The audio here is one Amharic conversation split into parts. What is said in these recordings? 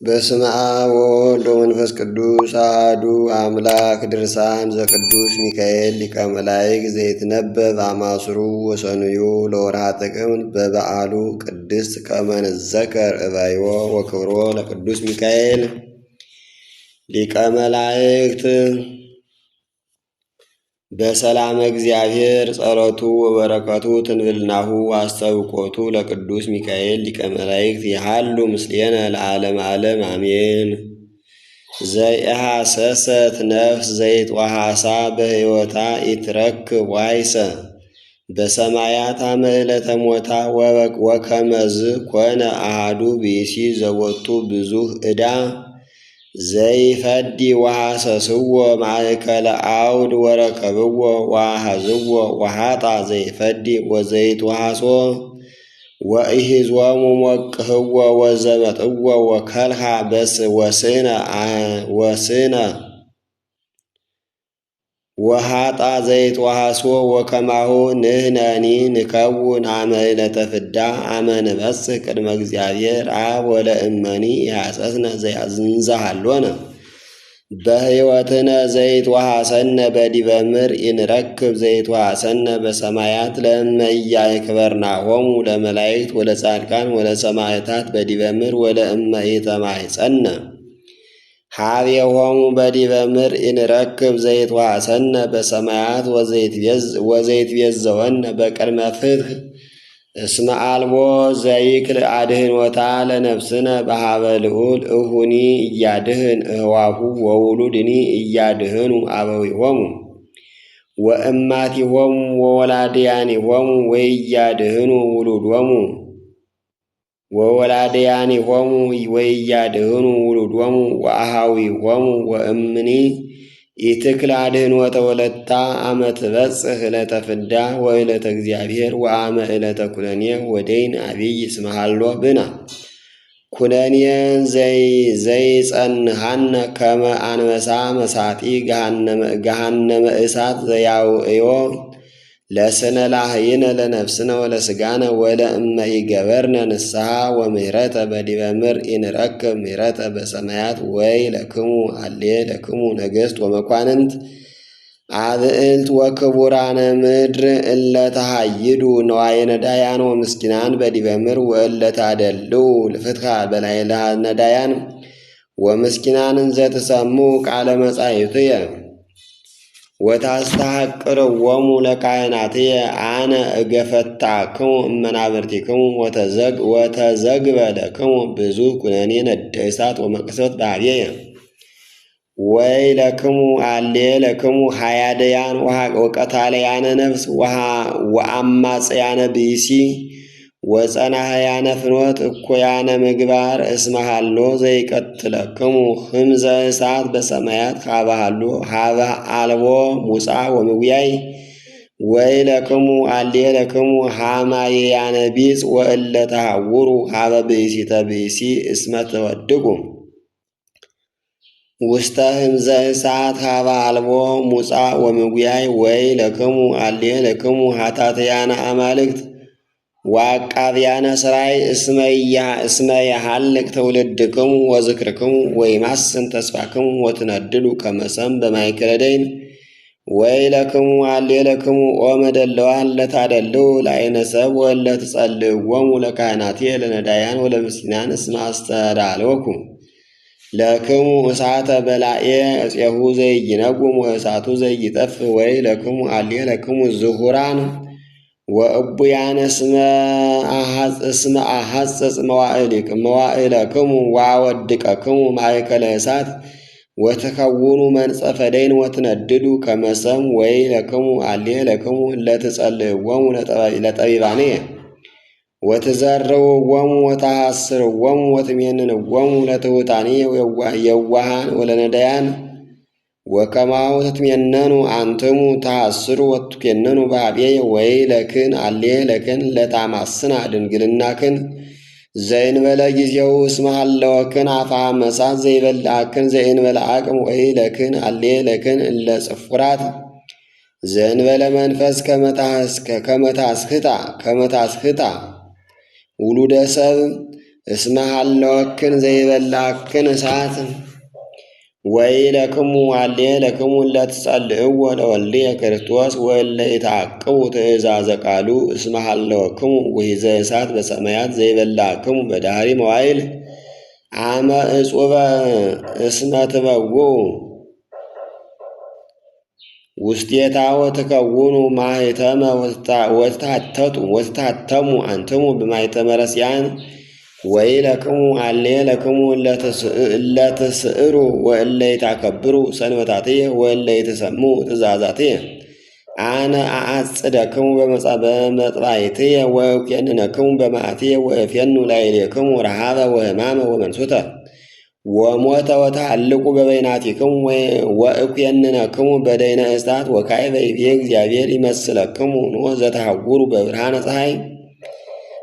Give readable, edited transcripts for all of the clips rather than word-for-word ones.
በስመ አብ ወወልድ ወመንፈስ ቅዱስ አሐዱ አምላክ። ድርሳን ዘቅዱስ ሚካኤል ሊቀ መላእክት ዘይትነበብ አማስሩ ወሰኑዩ ለወርኃ ጥቅምት በበዓሉ ቅድስት ከመ ንዘከር እበዮ ወክብሮ ለቅዱስ ሚካኤል ሊቀ መላእክት። በሰላም እግዚአብሔር ጸሎቱ ወበረከቱ ትንብልናሁ አስተብቆቱ ለቅዱስ ሚካኤል ሊቀ መላእክት ይሃሉ ምስሌነ ለዓለም ዓለም አሜን። ዘይእሃሰሰት ነፍስ ዘይትወሃሳ በሕይወታ ኢትረክብ ዋይሰ በሰማያት አመ ዕለተ ሞታ ወከመዝ ኮነ አሐዱ ብእሲ ዘወቱ ብዙኅ ዕዳ ዘይፈዲ ወሐሰስዎ ማእከለ አውድ ወረከብዎ ወአሐዝዎ ወሃጣ ዘይፈዲ ወዘይትወሃሶ ወኢሕዝዎሙ ሞቅህዎ ወዘመጥዎ ወከልሃ ወስነ ወሃጣ ዘይትወሃሶ ወከማሁ ንሕነኒ ንከውን አመ ዕለተ ፍዳ አመ ንበጽሕ ቅድመ እግዚአብሔር አብ ወለእመኒ ይሐሰስነ እንዘሃሎነ በሕይወትነ ዘይትወሃሰነ በዲበ ምድር ኢንረክብ ዘይትወሃሰነ በሰማያት ለእመ ኢያክበርናሆሙ ለመላእክት ወለጻድቃን ወለሰማዕታት በዲበ ምድር ወለእመ ኢተማኅፀነ ሀቤሆሙ በዲበ ምድር ኢንረክብ ዘይትወሃሰነ በሰማያት ወዘይትቤዘወነ በቅድመ ፍትሕ እስመ አልቦ ዘይክል አድኅኖታ ለነፍስነ በሀበ ልዑል እሁኒ እያድህን እህዋሁ ወውሉድኒ እያድህኑ አበዊሆሙ ወእማቲሆሙ ወወላድያኒሆሙ ወኢያድህኑ ውሉዶሙ ወወላድያኒሆሙ ወኢያድህኑ ውሉዶሙ ወአኀዊሆሙ ወእምኒ ኢትክል አድኅኖተ ወለታ አመ ትበጽሕ ዕለተ ፍዳ ወዕለተ እግዚአብሔር ወአመ ዕለተ ኩነኔ ወደይን አቢይ እስመ ሀሎ ብነ ኩነኔን ዘይጸንሐነ ከመ አንበሳ መሳጢ ገሃነመ እሳት ዘያውዕዮ ለስነ ላህይነ ለነፍስነ ወለስጋነ ወለእመ ኢገበርነ ንስሐ ወምህረተ በዲበ ምድር ኢንረክብ ምህረተ በሰማያት ወይ ለክሙ አሌ ለክሙ ነገሥት ወመኳንንት አብዕልት ወክቡራነ ምድር እለ ተሃይዱ ነዋየ ነዳያን ወምስኪናን በዲበ ምድር ወእለ ታደልው ፍትሐ በላዕለ ነዳያን ወምስኪናን እንዘ ትሰምዑ ቃለ መጻሕፍትየ ወታስተሐቅርዎሙ ለካህናትየ አነ እገፈታክሙ እመናብርቲክሙ ወተዘግበ ለክሙ ብዙኅ ኩነኔ ነደ እሳት ወመቅሰፍት በኀቤየ ወይ ለክሙ አሌ ለክሙ ሀያደያን ወቀታለያነ ነፍስ ወአማጽያነ ብእሲ ወጸናህያነ ፍኖት እኩያነ ምግባር እስመ ሀሎ ዘይቀትለክሙ ህምዘ እሳት በሰማያት ሀበ ሀሎ ሀበ አልቦ ሙፃ ወምጉያይ ወይ ለክሙ አሌ ለክሙ ሀማየያነ ቢጽ ወእለ ተሐውሩ ሀበ ብእሲተ ብእሲ እስመ ተወድቁ ውስተ ህምዘ እሳት ሀበ አልቦ ሙፃ ወምጉያይ ወይ ለክሙ አሌ ለክሙ ሀታትያነ አማልክት ወአቃብያነ ሥራይ እስመ የሐልቅ ትውልድክሙ ወዝክርክሙ ወይማስን ተስፋክሙ ወትነድዱ ከመ ሰም በማእከለ ደይን ወይ ለክሙ አሌ ለክሙ ኦ መደለዋን ለታደልው ለዓይነ ሰብ ወለ ትጸልእዎሙ ለካህናትየ ለነዳያን ወለምስኪናን እስመ አስተዳለወኩ ለክሙ እሳተ በላዔ እፄሁ ዘይነጉም ወእሳቱ ዘይጠፍ ወይ ለክሙ አሌ ለክሙ ዝሁራን ወእቡያነ እስመ አሐጽጽ መዋዕለክሙ ወአወድቀክሙ ማእከለ እሳት ወትከውኑ መንጸፈ ደይን ወትነድዱ ከመ ሰም ወይ ለክሙ አሌ ለክሙ ለትጸልእዎሙ ለጠቢባንየ ወትዘርውዎሙ ወታሐስርዎሙ ወትሜንንዎሙ ለትሑታንየ የዋሃን ወለነዳያን ወከማሁ ትትሜነኑ አንትሙ ተሐስሩ ወትኬነኑ በኀቤየ ወይ ለክን አሌ ለክን ለታማስና ድንግልናክን ዘእንበለ ጊዜው እስመ ሀለወክን አፈ መሳት ዘይበልዐክን ዘእንበለ አቅም ወይ ለክን አሌ ለክን እለ ጽፉራት ዘእንበለ መንፈስ ከመታስክታ ውሉደ ሰብ እስመ ሀለወክን ዘይበላክን እሳት ወይ ለክሙ አሌ ለክሙ ለትጸልእዎ ለወልድየ ክርስቶስ ወለ ይትዓቅቡ ትእዛዘ ቃሉ እስመ ሀለወክሙ ውሒዘ እሳት በሰማያት ዘይበላክሙ በዳህሪ መዋይል አመ እጹበ እስመ ትበውኡ ውስቴታ ወትከውኑ ማኅተመ ወትታተሙ አንትሙ በማኅተመ ረስያን ወይ ለክሙ አሌ ለክሙ እለትስዕሩ ወእለ ይታከብሩ ሰንበታትየ ወእለ ይትሰምዑ ትእዛዛትየ አነ አአጽደክሙ በመጥባይትየ ወእፌንነክሙ በመዓትየ ወእፌኑ ላዕሌክሙ ረሃበ ወሕማመ ወመንሱተ ወሞተ ወተሃልቁ በበይናቲክሙ ወእፌንነክሙ በደይነ እሳት ወካዕበ ይቤ እግዚአብሔር ይመስለክሙ ኖኅ ዘተሐውሩ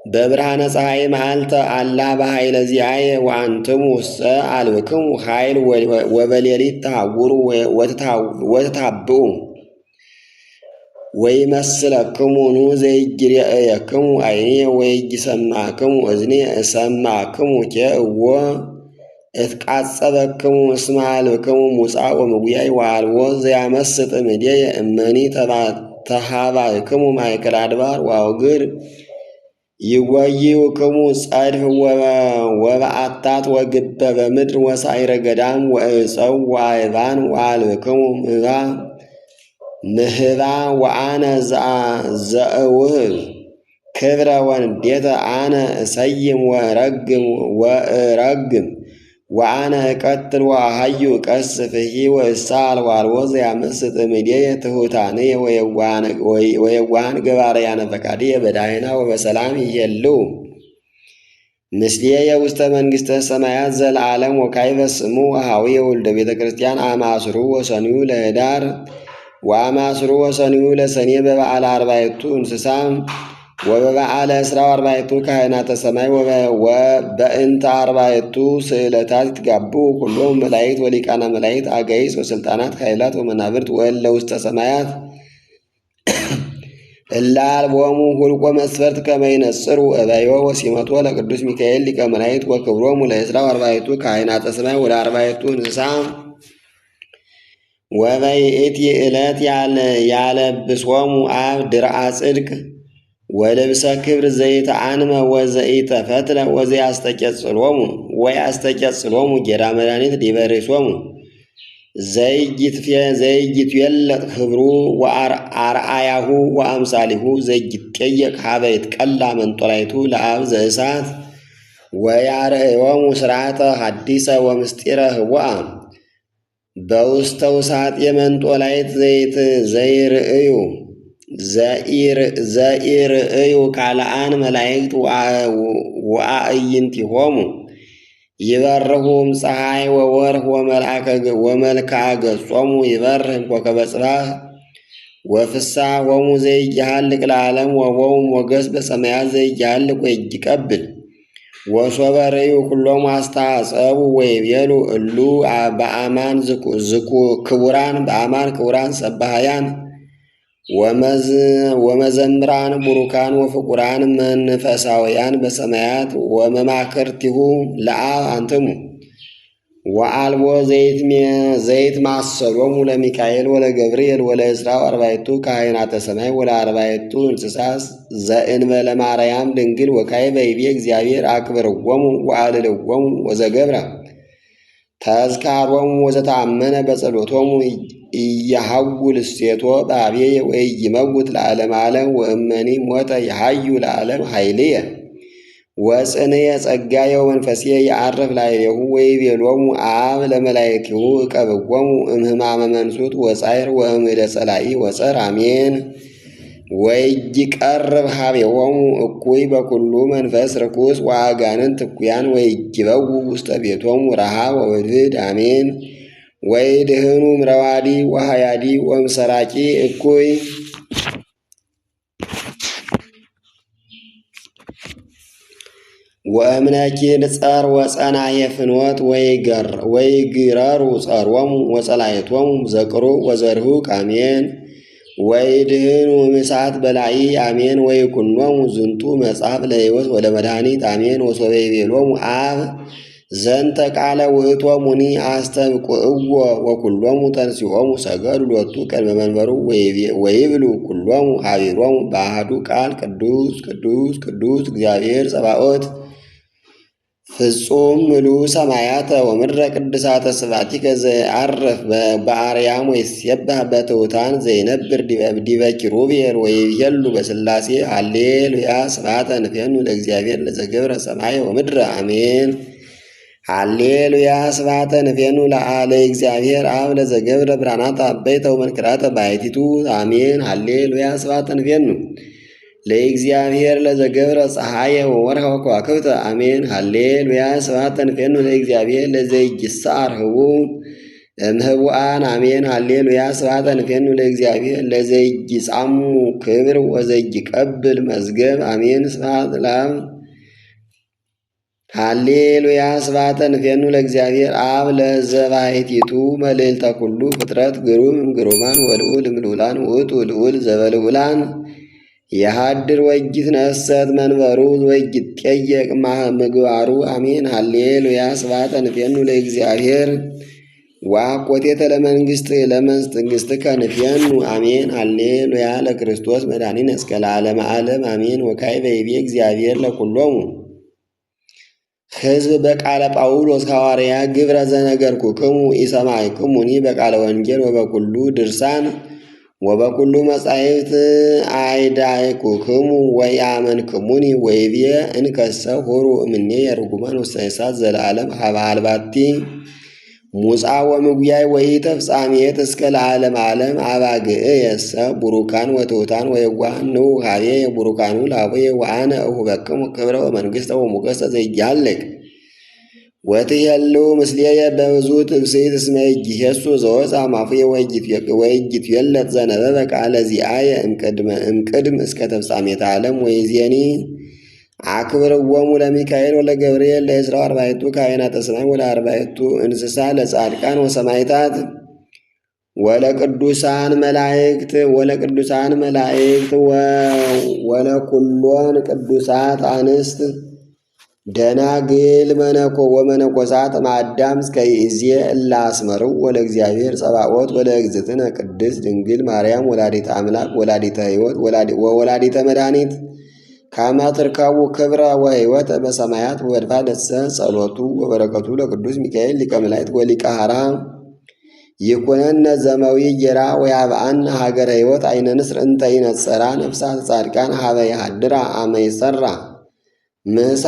በብርሃነ ፀሐይ መዓልተ አላ በኃይለ ዚአየ ወአንትሙ ውስተ አልብክሙ ኃይል ወበሌሊት ተሐውሩ ወትታብኡ ወይመስለክሙ ኑ ዘይጅርእየክሙ ዓይንየ ወይጅሰማክሙ እዝንየ እሰማክሙ ኬእዎ እትቃጸበክሙ እስመ አልብክሙ ሙጻእ ወምጉያይ ወአልቦ ዘያመስጥ እምኔየ እመኒ ተሃባክሙ ማእከለ አድባር ወአውግር ይጐይውክሙ ጸድፍ ወበዓታት ወግበ በምድር ወሳዕረ ገዳም ወዕፀው ወአእባን ወአልብክሙ ምህባ ወአነ ዘእውህብ ክብረ ወንዴተ አነ እሰይም ወእረግም ወአነ እቀትል ወአሐዩ እቀስፍሂ ወእሳል ወአልቦ ዘያመስጥ እምኔየ ትሑታንየ ወየዋሃን ገባርያነ ፈቃድየ በዳህና ወበሰላም ይሄልው ምስሌየ ውስተ መንግሥተ ሰማያት ዘለዓለም ወካዕበ ስሙ ወኀውየ ወልደ ቤተ ክርስቲያን አማስሩ ወሰንዩ ለኅዳር ወአማስሩ ወሰንዩ ለሰኔ በበዓለ አርባዕቱ እንስሳ ወበበዓለ እስራ ወአርባዕቱ ካህናተ ሰማይ ወበእንተ አርባዕቱ ስእለታት ይትጋብኡ ኩሎሙ መላእክት ወሊቃነ መላእክት አጋይስ ወስልጣናት ኃይላት ወመናብርት ወእለ ውስተ ሰማያት እለ አልቦሙ ሁልቆ መስፈርት ከመ ይነጽሩ እበዮ ወሲመቶ ለቅዱስ ሚካኤል ሊቀ መላእክት ወክብሮሙ ለእስራ ወአርባዕቱ ካህናተ ሰማይ ወለአርባዕቱ እንስሳ ወበይእቲ ዕለት ያለብሶሙ አብ ድርአ ጽድቅ ወልብሰ ክብር ዘይተአንመ ወዘኢተፈትለ ወያስተቄጽሎሙ ጌራ መድኃኒት ዲበ ርእሶሙ ዘይይትዌለጥ ክብሩ ወአርአያሁ ወአምሳሊሁ ዘይትቀየቅ ሀበ ይትቀላ መንጦላይቱ ለአብ ዘእሳት ወያርእዮሙ ሥርዓተ ሐዲሰ ወምስጢረ ህቡአ በውስተ ውሳጥ የመንጦላይት ዘይርእዩ ዘኢርእዩ ካልአን መላእክት ወአዕይንቲሆሙ ይበርሁም ፀሐይ ወወርህ ወመልክዐ ገጾሙ ይበርህም ኮከበ ጽባህ ወፍስሓሆሙ ዘይሃልቅ ለዓለም ወቦሙ ሞገስ በሰማያት ዘይሃልቅ ወይቀብል ወሶበ ርእዩ ኩሎሙ አስተሐጸቡ ወይቤሉ እሉ በአማን ክቡራን በአማን ክቡራን ሰባህያን ወመዘምራን ቡሩካን ወፍቁራን መንፈሳውያን በሰማያት ወመማክርቲሁ ለአብ አንትሙ ወአልቦ ዘይት ማሰሎሙ ለሚካኤል ወለገብርኤል ወለእስራ ወአርባዕቱ ካህናተ ሰማይ ወለአርባዕቱ እንስሳ ዘእንበለ ማርያም ድንግል ወካዕበ ይቤ እግዚአብሔር አክብርዎሙ ወአልልዎሙ ወዘገብረ ተዝካሮሙ ወዘተአመነ በጸሎቶሙ ኢያሐውል እሴቶ በአብየ ወኢይመውት ለዓለመ ዓለም ወእመኒ ሞተ ይሐዩ ለዓለም ኃይልየ ወጽንየ ጸጋየ ወመንፈስየ ይዐርፍ ላዕሌሁ ወይቤሎሙ አብ ለመላእክቲሁ እቀብዎሙ እምህማመ መንሱት ወጻዕር ወእምእደ ጸላኢ ወጸር አሜን። ወይጅቀርብ ኀቤሆሙ እኩይ በኩሉ መንፈስ ርኩስ ወአጋንንት እኩያን ወይጅበው ውስተ ቤቶሙ ረሃብ ወብድብድ አሜን። ወይድህኑ እምረዋዲ ወሃያዲ ወእምሰራቂ እኩይ ወእምነኪል ጸር ወጸናየ ፍኖት ወይግረሩ ጸሮሙ ወጸላየቶሙ ዘቅሩ ወዘርሁቅ አሜን። ወይድህኑ እምእሳት በላዒ አሜን። ወይኩኖሙ ዝንቱ መጽሐፍ ለሕይወት ወለመድኃኒት አሜን። ወሶበ ይቤሎሙ አብ ዘንተ ቃለ ውእቶሙኒ አስተብቁዕዎ ወኩሎሙ ተንሥኦሙ ሰገዱ ሎቱ ቅድመ መንበሩ ወይብሉ ኩሎሙ ኀቢሮሙ በአሐዱ ቃል ቅዱስ ቅዱስ ቅዱስ እግዚአብሔር ጸባኦት ፍጹም ምሉእ ሰማያተ ወምድረ ቅድሳተ ስብሐቲከ ዘየዐርፍ በአርያም ወይሴብሕ በትሑታን ዘይነብር ዲበ ኪሩቤል ወይቤሉ በሥላሴ ሃሌሉያ ስብሐተ ንፌኑ ለእግዚአብሔር ለዘገብረ ሰማየ ወምድረ አሜን። ሃሌሉያ ስብሐተ ንፌኑ ለእግዚአብሔር አብ ለዘገብረ ብርሃናተ አበይተ ወመንክራተ ባሕቲቱ አሜን። ሃሌሉያ ስብሐተ ንፌኑ ለእግዚአብሔር ለዘገብረ ፀሐየ ወወርኀ ወከዋክብተ አሜን። ሃሌሉያ ስብሐተ ንፌኑ ለእግዚአብሔር ለዘይጅስዓር ህቡእ እምሕቡአን አሜን። ሃሌሉያ ስብሐተ ንፌኑ ለእግዚአብሔር ለዘይጅጻሙ ክብር ወዘይቀብል መዝገብ አሜን። ስብሐት ለአብ ሃሌሉያ ስብሐተ ንፌኑ ለእግዚአብሔር አብ ለዘባሕቲቱ መልዕልተ ኩሉ ፍጥረት ግሩም እምግሩማን ወልዑል እምልዑላን ውእቱ ልዑል ዘበልዑላን የሃድር ወይትነሰት መንበሩ ወይትጠየቅ ምግባሩ አሜን። ሃሌሉያ ስብሐተ ንፌኑ ለእግዚአብሔር ወአኮቴተ ለመንግሥትከ ንፌኑ አሜን። ሃሌሉያ ለክርስቶስ መድኃኒነ እስከ ለዓለመ ዓለም አሜን። ወካዕበ ይቤ እግዚአብሔር ለኵሎሙ ሕዝብ በቃለ ጳውሎስ ሐዋርያ ግብረ ዘነገርኩክሙ ኢሰማዕክሙኒ በቃለ ወንጌል ወበኩሉ ድርሳን ወበኩሉ መጻሕፍት አይዳእኩክሙ ወኢአመንክሙኒ ወይቤ እንከሰ ሆሩ እምኔየ ርጉማን ውስተ እሳት ዘለዓለም ሀበ አልባቲ ሙጻ ወምጉያይ ወኢተፍጻሜት እስከ ለዓለመ ዓለም አባግዕየሰ ቡሩካን ወትሑታን ወየዋሃን ንዑ ኀቤየ ቡሩካኑ ላቡየ ወአነ እሁበክሙ ክብረ ወመንግሥተ ወሞገሰ ዘይሃልቅ ወትሄልው ምስሌየ በብዙ ትብስት እስመ ኢይሄሱ ዘወፃ እምአፉየ ወኢይትዌለጥ ዘነበበ ቃለ ዚአየ እምቅድም እስከ ተፍጻሜተ ዓለም ወይእዜኒ አክብርዎሙ ለሚካኤል ወለገብርኤል ለዕዝራው አርባዕቱ ካህናተ ሰማይ ወለአርባዕቱ እንስሳ ለጻድቃን ወሰማዕታት ወለቅዱሳን መላእክት ወለኩሎን ቅዱሳት አንስት ደናግል ወመነኮሳት እምአዳም እስከ ይእዜ እለ አስመርው ወለእግዚአብሔር ጸባኦት ወለእግዝእትነ ቅድስት ድንግል ማርያም ወላዲተ አምላክ ወላዲተ ሕይወት ወወላዲተ መድኃኒት ከመ ትርከቡ ክብረ ወሕይወተ በሰማያት ወበድፋደሰ ጸሎቱ ወበረከቱ ለቅዱስ ሚካኤል ሊቀ መላእክት ወሊቀ ሐራ ይኩነነ ዘመዊ ጌራ ወያብአነ ሀገረ ሕይወት አይነ ንስር እንተ ይነጸራ ነፍሳት ጻድቃን ሀበ ይሃድራ አመ ይሠራ ምሳ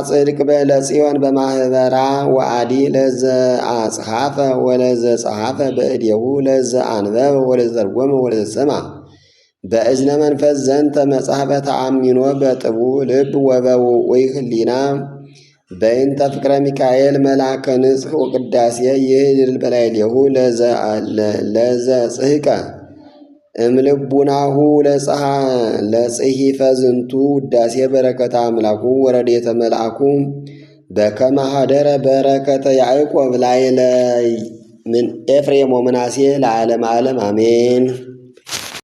ጽድቅ በለጽዮን በማህበራ ወአዲ ለዘ አጽሐፈ ወለዘ ጸሐፈ በእዴሁ ለዘ አንበበ ወለዘ ተርጎመ ወለዘ ሰማ በእዝነ መንፈስ ዘንተ መጽሐፈ ተአሚኖ በጥቡ ልብ ወበውዑይ ህሊና በእንተ ፍቅረ ሚካኤል መልአከ ንጽሕ ወቅዳሴ ይህድር በላዕሌሁ ለዘ ጽሕቀ እምልቡናሁ ለጽሒፈ ዝንቱ ውዳሴ በረከተ አምላኩ ወረድኤተ መልአኩ በከመ ኀደረ በረከተ ያዕቆብ ላዕለ ምን ኤፍሬም ወምናሴ ለዓለመ ዓለም አሜን።